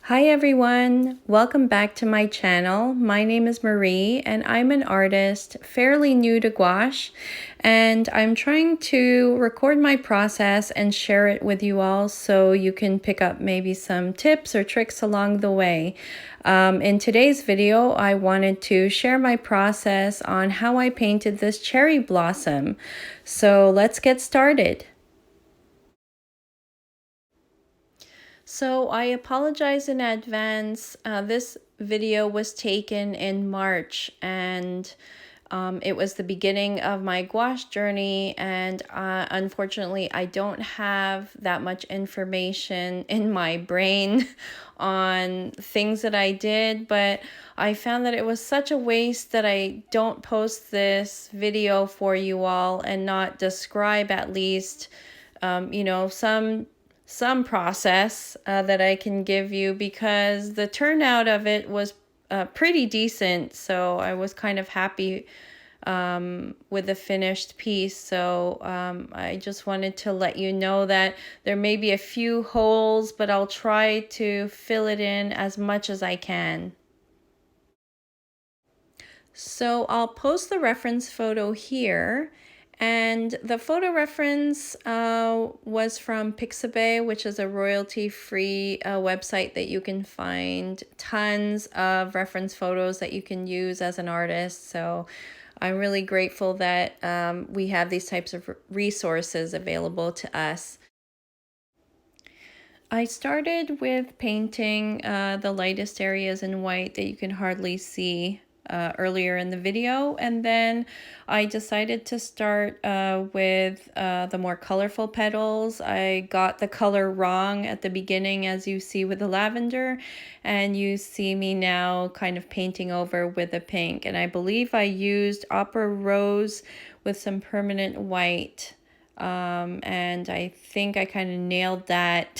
Hi everyone, welcome back to my channel. My name is Marie and I'm an artist fairly new to gouache, and I'm trying to record my process and share it with you all so you can pick up maybe some tips or tricks along the way. In today's video, I wanted to share my process on how I painted this cherry blossom. So let's get started. So I apologize in advance. This video was taken in March, and it was the beginning of my gouache journey, and unfortunately I don't have that much information in my brain on things that I did, but I found that it was such a waste that I don't post this video for you all and not describe at least some process that I can give you, because the turnout of it was pretty decent. So I was kind of happy with the finished piece. So I just wanted to let you know that there may be a few holes, but I'll try to fill it in as much as I can. So I'll post the reference photo here. And the photo reference was from Pixabay, which is a royalty-free website that you can find tons of reference photos that you can use as an artist. So I'm really grateful that we have these types of resources available to us. I started with painting the lightest areas in white that you can hardly see earlier in the video, and then I decided to start with the more colorful petals. I got the color wrong at the beginning, as you see with the lavender, and you see me now kind of painting over with the pink, and I believe I used Opera Rose with some permanent white. And I think I kind of nailed that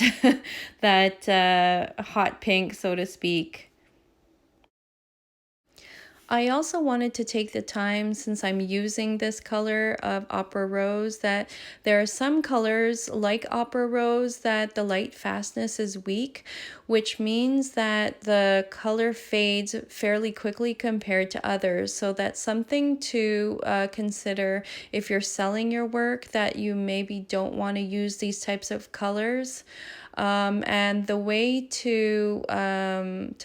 that hot pink, so to speak. I also wanted to take the time, since I'm using this color of Opera Rose, that there are some colors like Opera Rose that the light fastness is weak, which means that the color fades fairly quickly compared to others. So that's something to consider if you're selling your work, that you maybe don't want to use these types of colors. And the way to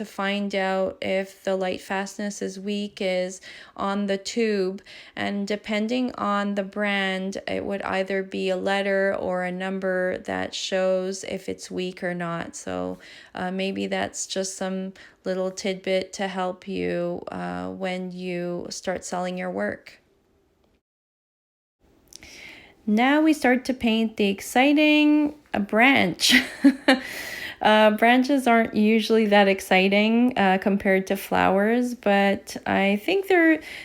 find out if the light fastness is weak is on the tube, and depending on the brand, it would either be a letter or a number that shows if it's weak or not. So maybe that's just some little tidbit to help you when you start selling your work. Now we start to paint the exciting branch. Branches aren't usually that exciting compared to flowers, but I think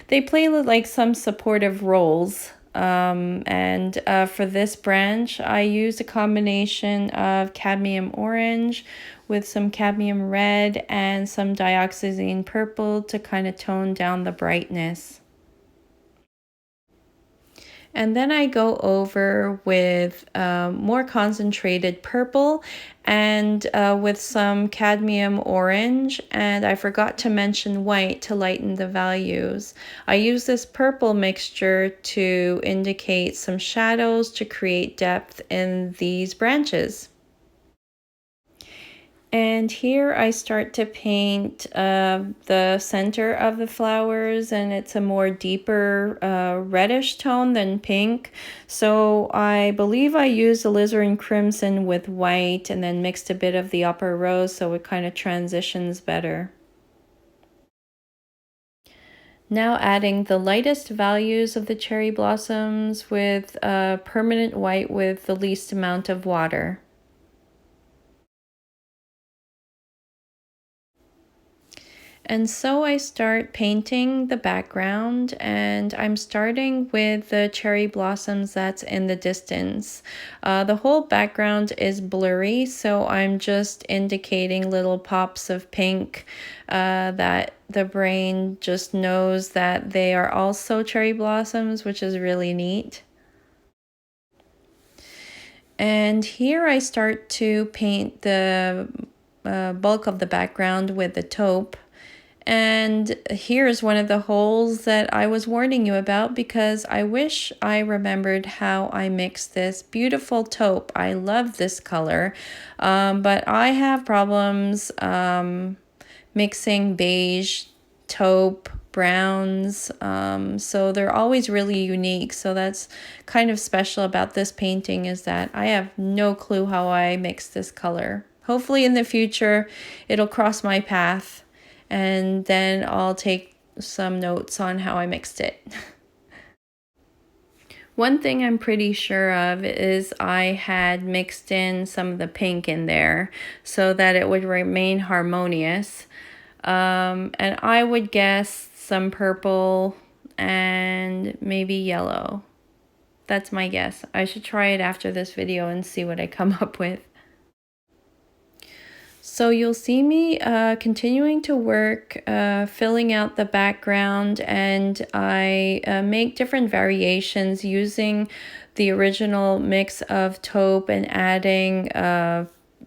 they play like some supportive roles. And for this branch, I used a combination of cadmium orange with some cadmium red and some dioxazine purple to kind of tone down the brightness. And then I go over with more concentrated purple and with some cadmium orange, and I forgot to mention white to lighten the values. I use this purple mixture to indicate some shadows to create depth in these branches. And here I start to paint the center of the flowers, and it's a more deeper reddish tone than pink. So I believe I used alizarin crimson with white and then mixed a bit of the Opera Rose so it kind of transitions better. Now adding the lightest values of the cherry blossoms with permanent white with the least amount of water. And so I start painting the background, and I'm starting with the cherry blossoms that's in the distance. The whole background is blurry, so I'm just indicating little pops of pink that the brain just knows that they are also cherry blossoms, which is really neat. And here I start to paint the bulk of the background with the taupe. And here's one of the holes that I was warning you about because I wish I remembered how I mixed this beautiful taupe. I love this color, but I have problems mixing beige, taupe, browns, so they're always really unique. So that's kind of special about this painting, is that I have no clue how I mix this color. Hopefully in the future it'll cross my path, and then I'll take some notes on how I mixed it. One thing I'm pretty sure of is I had mixed in some of the pink in there so that it would remain harmonious. And I would guess some purple and maybe yellow. That's my guess. I should try it after this video and see what I come up with. So you'll see me continuing to work, filling out the background, and I make different variations using the original mix of taupe and adding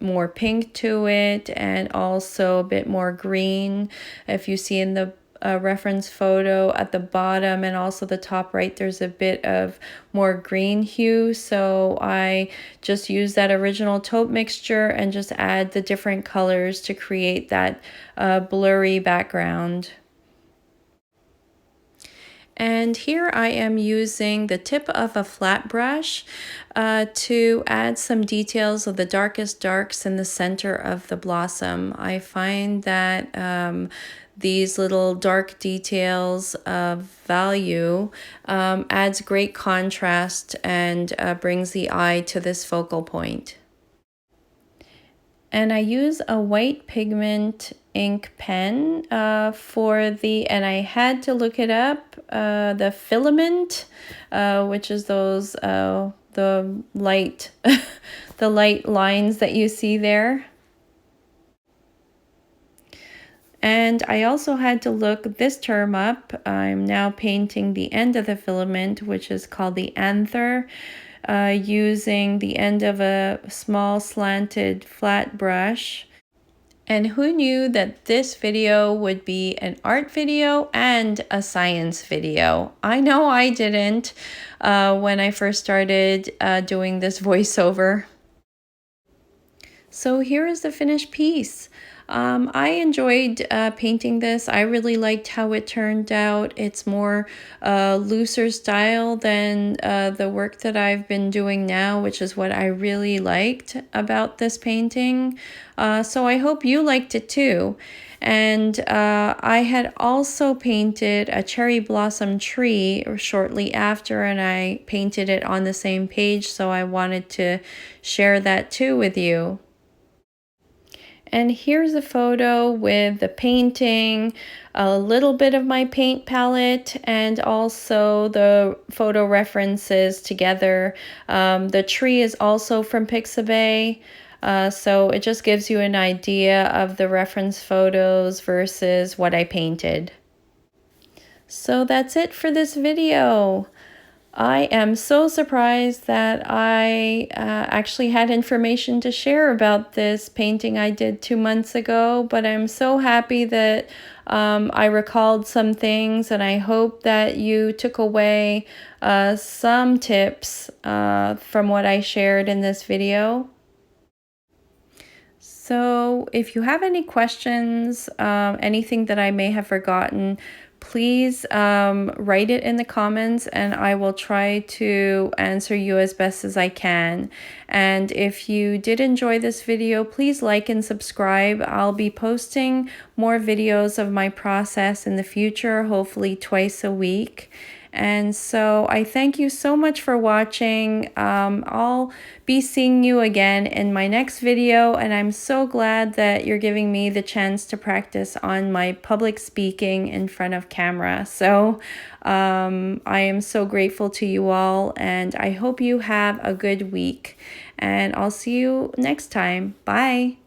more pink to it, and also a bit more green. If you see in the reference photo at the bottom and also the top right, there's a bit of more green hue, so I just use that original taupe mixture and just add the different colors to create that blurry background. And here I am using the tip of a flat brush to add some details of the darkest darks in the center of the blossom. I find that these little dark details of value adds great contrast and brings the eye to this focal point. And I use a white pigment ink pen and I had to look it up, the filament, which is those, the light, the light lines that you see there. And I also had to look this term up. I'm now painting the end of the filament, which is called the anther, using the end of a small slanted flat brush. And who knew that this video would be an art video and a science video? I know I didn't when I first started doing this voiceover. So here is the finished piece. I enjoyed painting this. I really liked how it turned out. It's more looser style than the work that I've been doing now, which is what I really liked about this painting. So I hope you liked it too. And I had also painted a cherry blossom tree shortly after, and I painted it on the same page, so I wanted to share that too with you. And here's a photo with the painting, a little bit of my paint palette, and also the photo references together. The tree is also from Pixabay, so it just gives you an idea of the reference photos versus what I painted. So that's it for this video. I am so surprised that I actually had information to share about this painting I did 2 months ago, but I'm so happy that I recalled some things, and I hope that you took away some tips from what I shared in this video. So if you have any questions, anything that I may have forgotten, please write it in the comments and I will try to answer you as best as I can. And if you did enjoy this video, please like and subscribe. I'll be posting more videos of my process in the future, hopefully twice a week. And so I thank you so much for watching. I'll be seeing you again in my next video, and I'm so glad that you're giving me the chance to practice on my public speaking in front of camera. So I am so grateful to you all, and I hope you have a good week. And I'll see you next time. Bye.